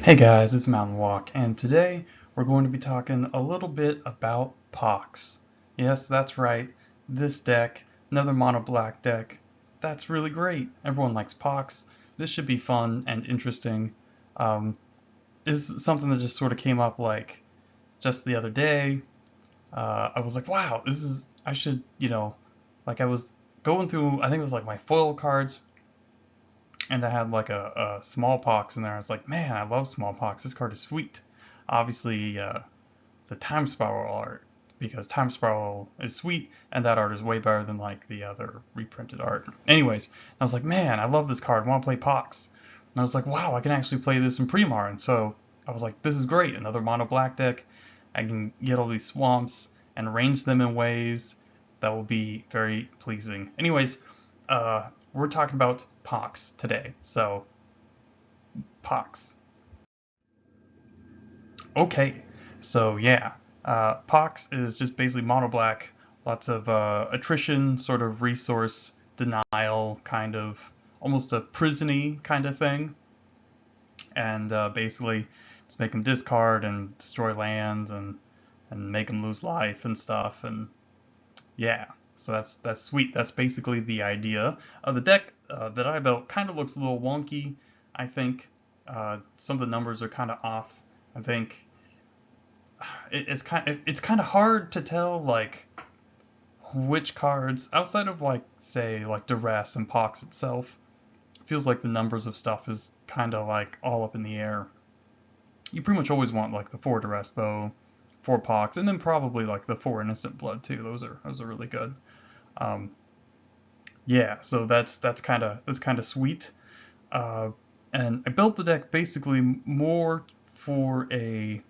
Hey guys, it's Mountain Walk, and today we're going to be talking a little bit about Pox. Yes, that's right, this deck, another mono black deck, that's really great. Everyone likes Pox. This should be fun and interesting. Um, this is something that just sort of came up like just the other day. I was like, wow, I should, like I was going through, I think it was like my foil cards, and I had like a smallpox in there. I was like, man, I love smallpox. This card is sweet. Obviously, the time spiral art, because time spiral is sweet, and that art is way better than like the other reprinted art. Anyways, I was like, man, I love this card. I want to play Pox. And I was like, wow, I can actually play this in Premodern. So I was like, this is great. Another mono black deck. I can get all these swamps and arrange them in ways that will be very pleasing. Anyways, we're talking about Pox today. So, Pox. Okay, so yeah, Pox is just basically mono black, lots of attrition, sort of resource denial, kind of almost a prison-y kind of thing, and basically just make them discard and destroy lands and make them lose life and stuff, and yeah, so that's sweet. That's basically the idea. The deck that I built kind of looks a little wonky. I think some of the numbers are kind of off. I think it's kind of hard to tell like which cards outside of like say like duress and pox itself. It feels like the numbers of stuff is kind of like all up in the air. You pretty much always want like the 4 duress though, 4 pox, and then probably like the 4 innocent blood too. Those are really good. Um, yeah, so that's kind of sweet. Uh, and I built the deck basically more for a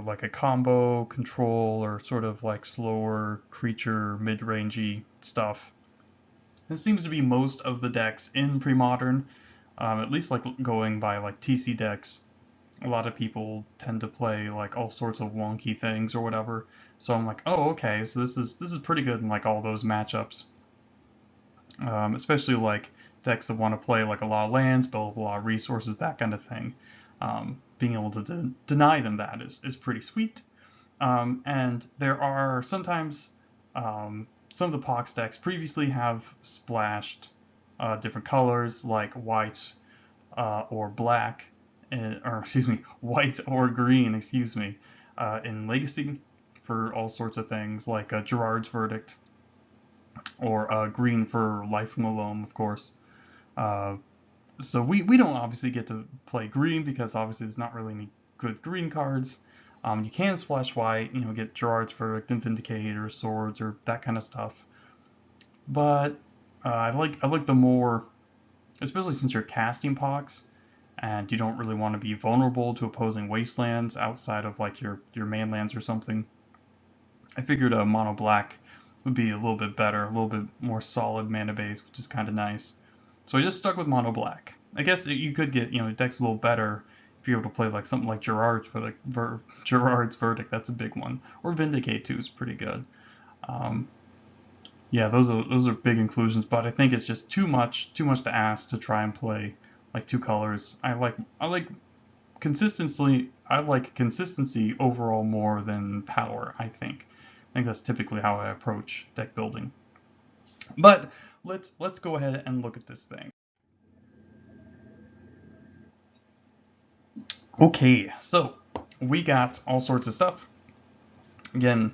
like a combo control or sort of like slower creature mid-rangey stuff. This seems to be most of the decks in Premodern, at least like going by like TC decks. A lot of people tend to play like all sorts of wonky things or whatever. So I'm like, oh, okay, so this is pretty good in like all those matchups. Especially like decks that want to play like a lot of lands, build a lot of resources, that kind of thing. Being able to deny them that is pretty sweet. And there are sometimes some of the Pox decks previously have splashed different colors like white or black, or excuse me, white or green, excuse me, in Legacy for all sorts of things like Gerard's Verdict or green for Life from the Loam, of course. Uh, so we don't obviously get to play green because obviously there's not really any good green cards. You can splash white, get Gerard's Verdict and Vindicator, Swords, or that kind of stuff. But I like the more, especially since you're casting Pox and you don't really want to be vulnerable to opposing wastelands outside of like your mainlands or something. I figured a mono black would be a little bit better, a little bit more solid mana base, which is kind of nice. So I just stuck with mono black. I guess you could get deck's a little better if you're able to play like something like Gerard's Verdict. That's a big one, or Vindicate too is pretty good. Um, yeah, those are big inclusions, but I think it's just too much to ask to try and play like two colors. I like consistency overall more than power, I think that's typically how I approach deck building. But let's go ahead and look at this thing. Okay, so we got all sorts of stuff. Again,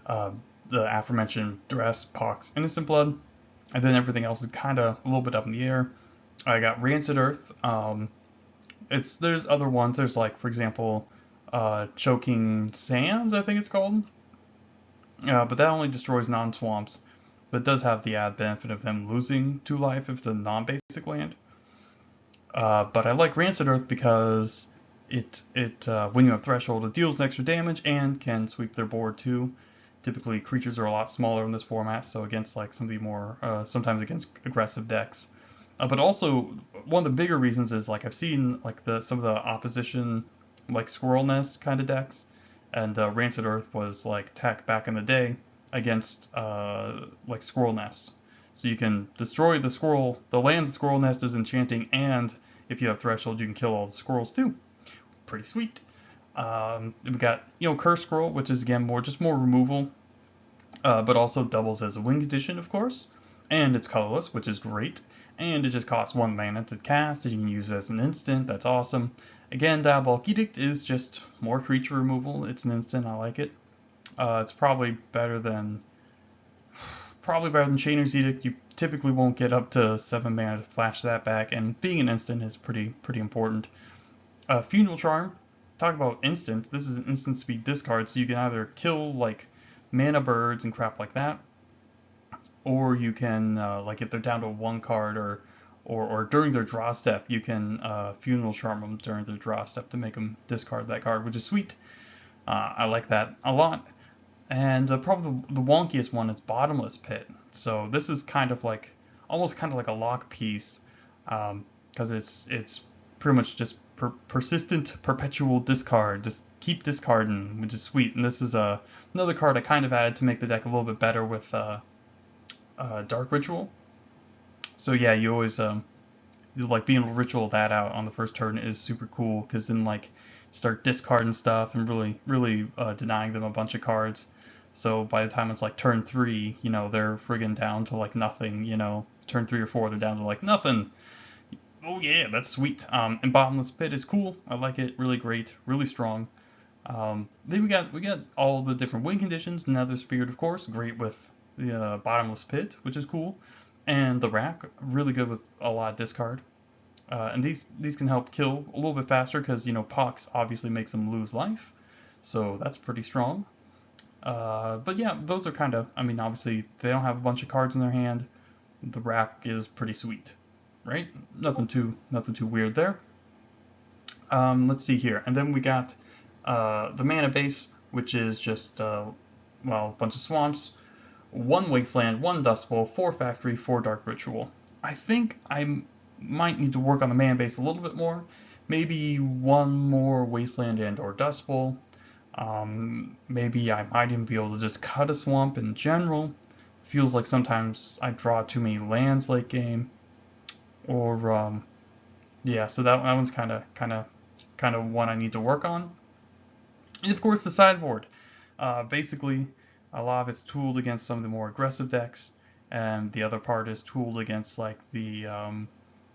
uh, the aforementioned Duress, Pox, Innocent Blood, and then everything else is kind of a little bit up in the air. I got Rancid Earth. There's other ones. There's like, for example, Choking Sands, I think it's called. But that only destroys non-swamps, but does have the add benefit of them losing 2 life if it's a non-basic land. But I like Rancid Earth because it when you have Threshold, it deals extra damage and can sweep their board too. Typically, creatures are a lot smaller in this format, so against like some of the more sometimes against aggressive decks. But also, one of the bigger reasons is like I've seen like the some of the opposition like Squirrel Nest kind of decks, and Rancid Earth was like tech back in the day against like Squirrel Nest. So you can destroy the land the Squirrel Nest is enchanting, and if you have Threshold, you can kill all the squirrels too. pretty sweet. We got, Curse Scroll, which is again more removal, but also doubles as a win condition, of course. And it's colorless, which is great. And it just costs 1 mana to cast, and you can use it as an instant. That's awesome. Again, Diabolic Edict is just more creature removal. It's an instant. I like it. It's probably better than Chainer's Edict. You typically won't get up to 7 mana to flash that back, and being an instant is pretty important. Funeral Charm. Talk about instant. This is an instant speed discard, so you can either kill like mana birds and crap like that, or you can like if they're down to 1 card or during their draw step, you can Funeral Charm them during their draw step to make them discard that card, which is sweet. I like that a lot. And probably the wonkiest one is Bottomless Pit. So this is almost kind of like a lock piece, because it's pretty much just persistent, perpetual discard. Just keep discarding, which is sweet. And this is another card I kind of added to make the deck a little bit better with Dark Ritual. So yeah, you always like being able to ritual that out on the first turn is super cool, because then like start discarding stuff and really denying them a bunch of cards. So by the time it's like turn 3, they're friggin' down to like nothing. Turn 3 or 4, they're down to like nothing. Oh yeah, that's sweet. And Bottomless Pit is cool. I like it. Really great. Really strong. Then we got all the different win conditions. Nether Spirit, of course, great with the Bottomless Pit, which is cool. And the Rack, really good with a lot of discard. And these can help kill a little bit faster because Pox obviously makes them lose life, so that's pretty strong. But yeah, those are obviously they don't have a bunch of cards in their hand. The Rack is pretty sweet, right? Nothing too weird there. Let's see here, and then we got the mana base, which is just a bunch of swamps, 1 wasteland, 1 dust bowl, 4 factory, 4 dark ritual. I think I might need to work on the mana base a little bit more. Maybe 1 more wasteland and or dust bowl. Maybe I might even be able to just cut a swamp in general. Feels like sometimes I draw too many lands late game. Or yeah, so that one's kind of one I need to work on. And of course the sideboard. Basically, a lot of it's tooled against some of the more aggressive decks, and the other part is tooled against like the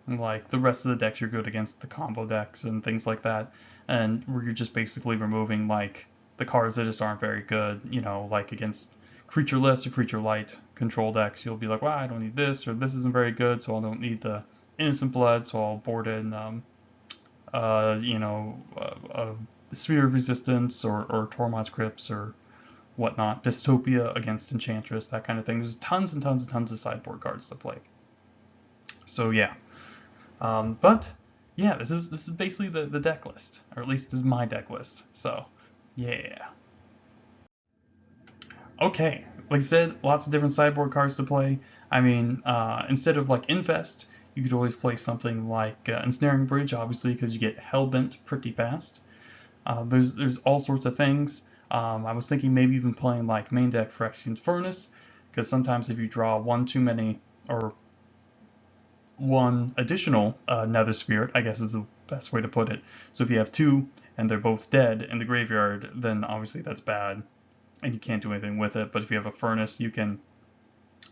rest of the decks. You're good against the combo decks and things like that, and where you're just basically removing like the cards that just aren't very good. Like against creatureless or creature light control decks, you'll be like, well, I don't need this, or this isn't very good, so I don't need the Innocent Blood, so I'll board in Sphere of Resistance or Tormod's Crypts or whatnot, Dystopia against Enchantress, that kind of thing. There's tons and tons and tons of sideboard cards to play. So yeah, but yeah, this is basically the deck list, or at least this is my deck list. So yeah. Okay, like I said, lots of different sideboard cards to play. I mean, instead of like Infest, you could always play something like Ensnaring Bridge, obviously, because you get Hellbent pretty fast. There's all sorts of things. I was thinking maybe even playing like main deck Phyrexian Furnace, because sometimes if you draw 1 too many, or 1 additional Nether Spirit, I guess is the best way to put it. So if you have 2 and they're both dead in the graveyard, then obviously that's bad, and you can't do anything with it. But if you have a Furnace, you can,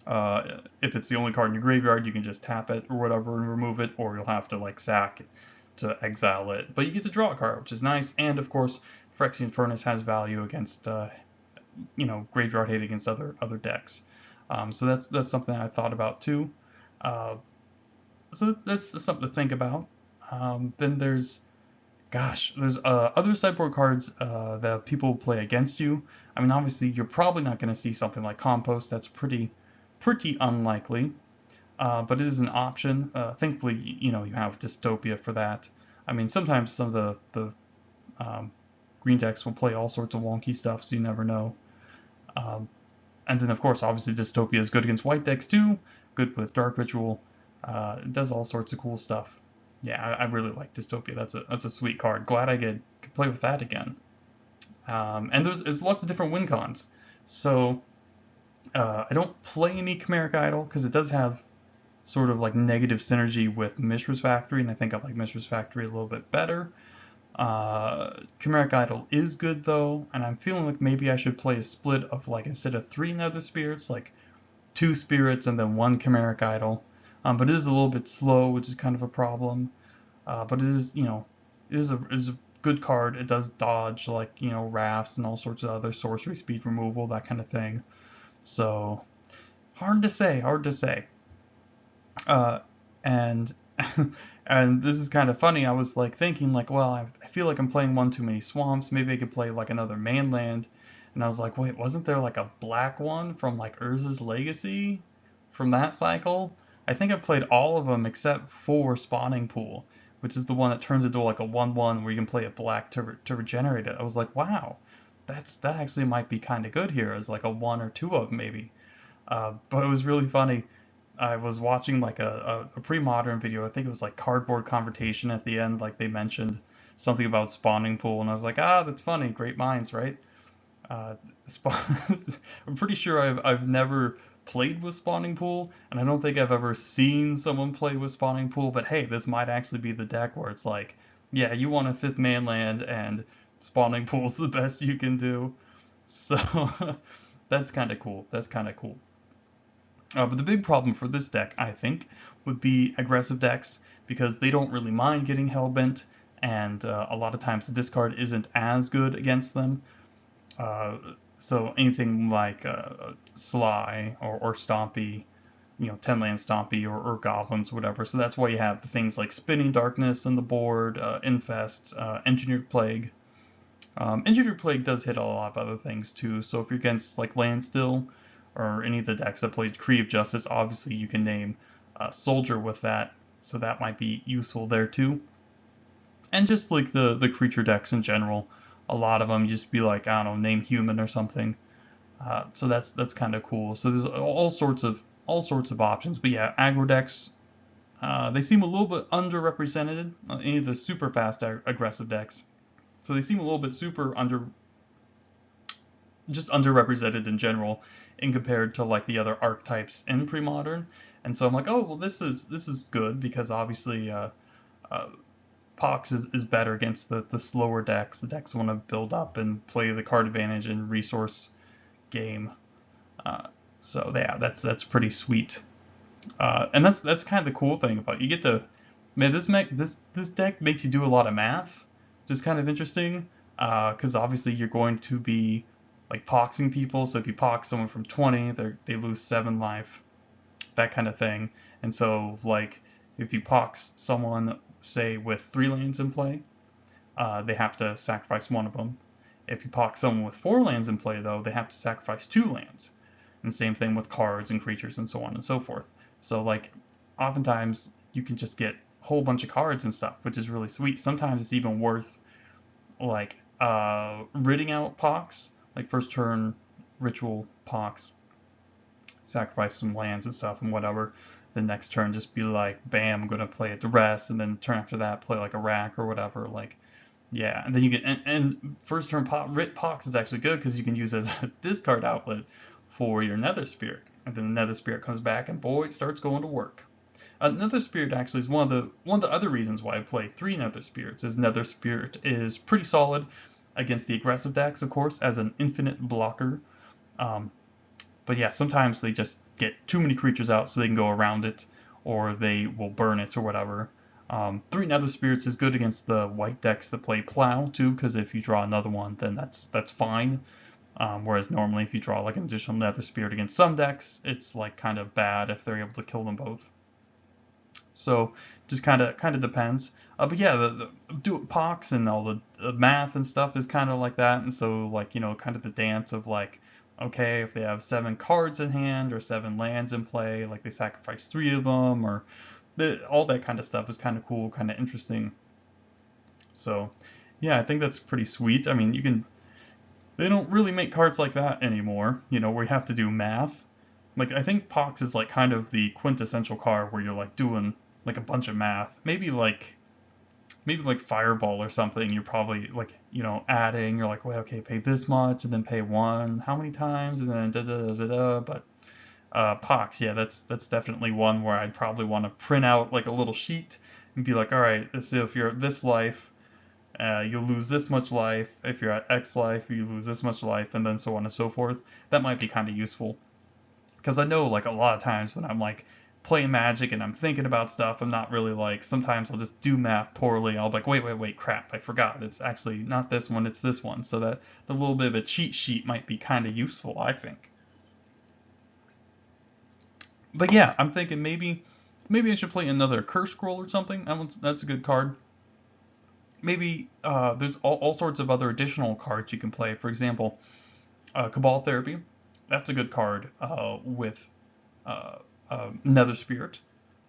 if it's the only card in your graveyard, you can just tap it or whatever and remove it, or you'll have to like sack to exile it. But you get to draw a card, which is nice, and of course, Phyrexian Furnace has value against, graveyard hate against other decks. So that's something I thought about too. So that's something to think about. Then there's other sideboard cards that people play against you. I mean, obviously, you're probably not going to see something like Compost. That's pretty unlikely. But it is an option. Thankfully, you have Dystopia for that. I mean, sometimes some of the green decks will play all sorts of wonky stuff, so you never know. And then, of course, obviously, Dystopia is good against white decks too. Good with Dark Ritual. It does all sorts of cool stuff. Yeah, I really like Dystopia. That's a sweet card. Glad I could play with that again. And there's lots of different win cons. So I don't play any Chimeric Idol because it does have sort of like negative synergy with Mishra's Factory, and I think I like Mishra's Factory a little bit better. Chimeric Idol is good though, and I'm feeling like maybe I should play a split of like instead of 3 Nether Spirits, like 2 spirits and then 1 Chimeric Idol. But it is a little bit slow, which is kind of a problem. But it is, it is a good card. It does dodge like, rafts and all sorts of other sorcery speed removal, that kind of thing. So hard to say, hard to say. Uh, and and this is kind of funny. I was like thinking like, well, I feel like I'm playing one too many swamps. Maybe I could play like another mainland. And I was like, wait, wasn't there like a black one from like Urza's Legacy from that cycle? I think I played all of them except for Spawning Pool, which is the one that turns into like a 1/1 where you can play a black to regenerate it. I was like, wow, that actually might be kind of good here as like a one or two of maybe. But it was really funny. I was watching like a pre-modern video. I think it was like cardboard conversation at the end. Like they mentioned something about spawning pool, and I was like, ah, that's funny. Great minds, right? Uh, spawn I'm pretty sure I've never played with spawning pool, and I don't think I've ever seen someone play with spawning pool. But hey, this might actually be the deck where it's like, yeah, you want a fifth mainland, and spawning pool's the best you can do. So that's kind of cool. That's kind of cool. But the big problem for this deck, I think, would be aggressive decks because they don't really mind getting hellbent, and a lot of times the discard isn't as good against them. Uh, so anything like Sly or Stompy, 10 land Stompy or Goblins, whatever. So that's why you have the things like Spinning Darkness on the board, Infest, Engineered Plague. Engineered Plague does hit a lot of other things too. So if you're against like Landstill or any of the decks that play Decree of Justice, obviously you can name Soldier with that. So that might be useful there too. And just like the creature decks in general, a lot of them just be like, I don't know, name Human or something. So that's kind of cool. So there's all sorts of options. But yeah, aggro decks, they seem a little bit underrepresented. Any of the super fast aggressive decks. So they seem a little bit just underrepresented in general, in compared to like the other archetypes in pre-modern. And so I'm like, oh well, this is good because obviously uh, Pox is better against the slower decks. The decks want to build up and play the card advantage and resource game. Uh, so yeah, that's pretty sweet. And that's kind of the cool thing about it. You get to, man, this deck makes you do a lot of math, which is kind of interesting. Because obviously you're going to be like poxing people. So if you pox someone from 20, they lose 7 life, that kind of thing. And so like if you pox someone, say with 3 lands in play, they have to sacrifice one of them. If you pox someone with 4 lands in play, though, they have to sacrifice 2 lands. And same thing with cards and creatures and so on and so forth. So like oftentimes you can just get a whole bunch of cards and stuff, which is really sweet. Sometimes it's even worth like ridding out Pox, like first turn ritual Pox, sacrifice some lands and stuff and whatever. The next turn just be like, bam, I'm gonna play a duress, and then turn after that play like a rack or whatever. Like, yeah, and then you get and first turn Rit Pox is actually good because you can use it as a discard outlet for your Nether Spirit, and then the Nether Spirit comes back and boy, it starts going to work. Nether Spirit actually is one of the other reasons why I play 3 Nether Spirits. Is Nether Spirit is pretty solid against the aggressive decks, of course, as an infinite blocker. Um, but yeah, sometimes they just get too many creatures out so they can go around it, or they will burn it or whatever. 3 Nether Spirits is good against the white decks that play Plow too, because if you draw another one, then that's fine. Whereas normally if you draw like an additional Nether Spirit against some decks, it's like kind of bad if they're able to kill them both. So just kind of depends. But yeah, the do Pox and all the math and stuff is kind of like that. And so like kind of the dance of like, okay, if they have 7 cards in hand or 7 lands in play, like they sacrifice 3 of them, or all that kind of stuff is kind of cool, kind of interesting. So yeah, I think that's pretty sweet. I mean, they don't really make cards like that anymore. Where you have to do math. Like I think Pox is like kind of the quintessential card where you're like doing like a bunch of math. Maybe like Fireball or something. You're probably like adding. You're like, well, okay, pay this much and then pay one. How many times and then da da da da da. But Pox, yeah, that's definitely one where I'd probably want to print out like a little sheet and be like, all right, so if you're at this life, You'll lose this much life. If you're at X life, you lose this much life, and then so on and so forth. That might be kind of useful. Because I know like a lot of times when I'm like playing Magic and I'm thinking about stuff, I'm not really like, sometimes I'll just do math poorly. I'll be like, wait, crap, I forgot. It's actually not this one, it's this one. So that the little bit of a cheat sheet might be kind of useful, I think. But yeah, I'm thinking maybe I should play another Curse Scroll or something. That's a good card. Maybe there's all sorts of other additional cards you can play. For example, Cabal Therapy. That's a good card with uh, Nether Spirit,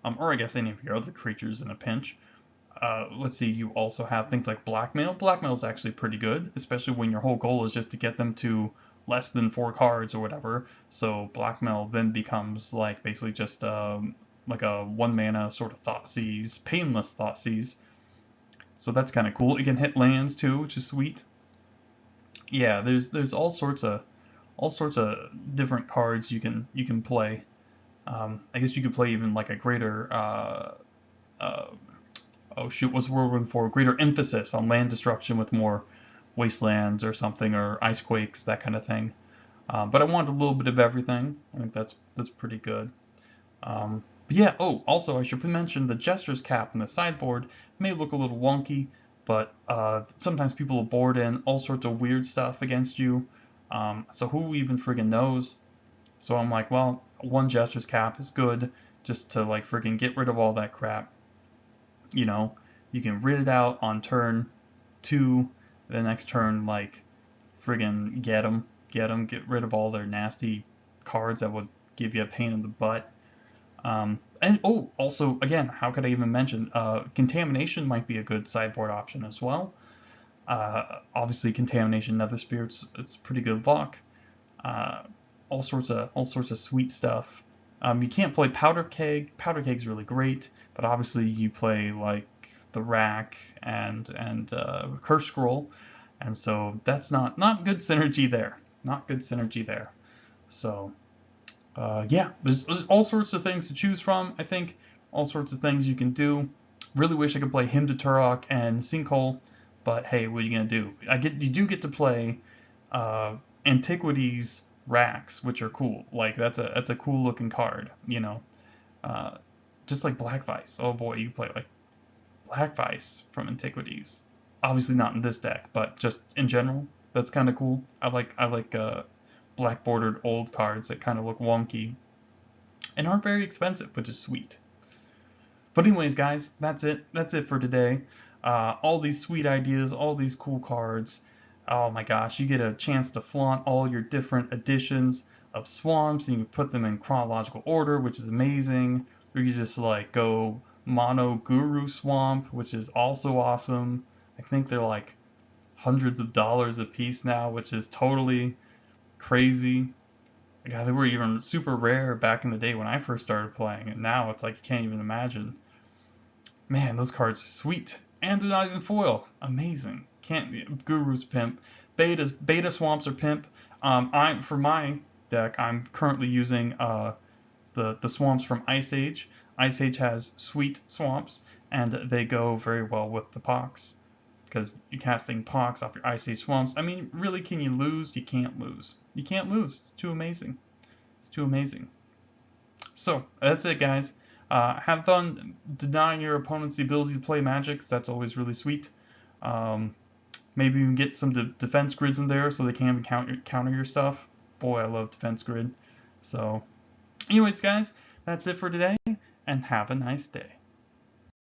or I guess any of your other creatures in a pinch. Let's see, you also have things like Blackmail. Blackmail is actually pretty good, especially when your whole goal is just to get them to less than 4 cards or whatever. So Blackmail then becomes like basically just like a 1 mana sort of Thoughtseize, painless Thoughtseize. So that's kind of cool. It can hit lands too, which is sweet. Yeah, there's all sorts of different cards you can play. I guess you could play even like a greater uh, oh shoot, what's the word we're looking for? Greater emphasis on land destruction with more wastelands or something, or ice quakes, that kind of thing. But I wanted a little bit of everything. I think that's pretty good. But yeah. Oh, also I should mention the Jester's Cap in the sideboard may look a little wonky, but sometimes people will board in all sorts of weird stuff against you. So who even friggin' knows? So I'm like, well, one Jester's Cap is good just to like friggin' get rid of all that crap. You know, you can rid it out on turn 2. The next turn, like friggin' get rid of all their nasty cards that would give you a pain in the butt. And oh, also again, how could I even mention? Contamination might be a good sideboard option as well. Obviously, Contamination, Nether Spirits, it's pretty good luck. Uh, all sorts of sweet stuff. You can't play Powder Keg. Powder Keg's really great, but obviously you play like the Rack and Curse Scroll, and so that's not good synergy there. Not good synergy there. So yeah, there's all sorts of things to choose from. I think all sorts of things you can do. Really wish I could play Hymn to Turok and Sinkhole, but hey, what are you gonna do? You do get to play uh, Antiquities racks, which are cool. Like that's a cool looking card, uh, just like Black Vice. Oh boy, you play like Black Vice from Antiquities. Obviously not in this deck, but just in general, that's kind of cool. I like black bordered old cards that kind of look wonky and aren't very expensive, which is sweet. But anyways, guys, that's it. That's it for today. All these sweet ideas, all these cool cards. Oh my gosh, you get a chance to flaunt all your different editions of swamps, and you can put them in chronological order, which is amazing. Or you just like go mono guru swamp, which is also awesome. I think they're like hundreds of dollars a piece now, which is totally crazy. God, they were even super rare back in the day when I first started playing, and now it's like you can't even imagine. Man, those cards are sweet, and they're not even foil. Amazing. Can't Guru's pimp. Beta swamps are pimp. I for my deck, I'm currently using the swamps from Ice Age. Ice Age has sweet swamps, and they go very well with the pox because you're casting pox off your Ice Age swamps. I mean, really, can you lose? You can't lose. You can't lose. It's too amazing. It's too amazing. So that's it, guys. Have fun denying your opponents the ability to play Magic. That's always really sweet. Um, Maybe you can get some defense grids in there so they can even counter your stuff. Boy, I love defense grid. So, anyways, guys, that's it for today, and have a nice day.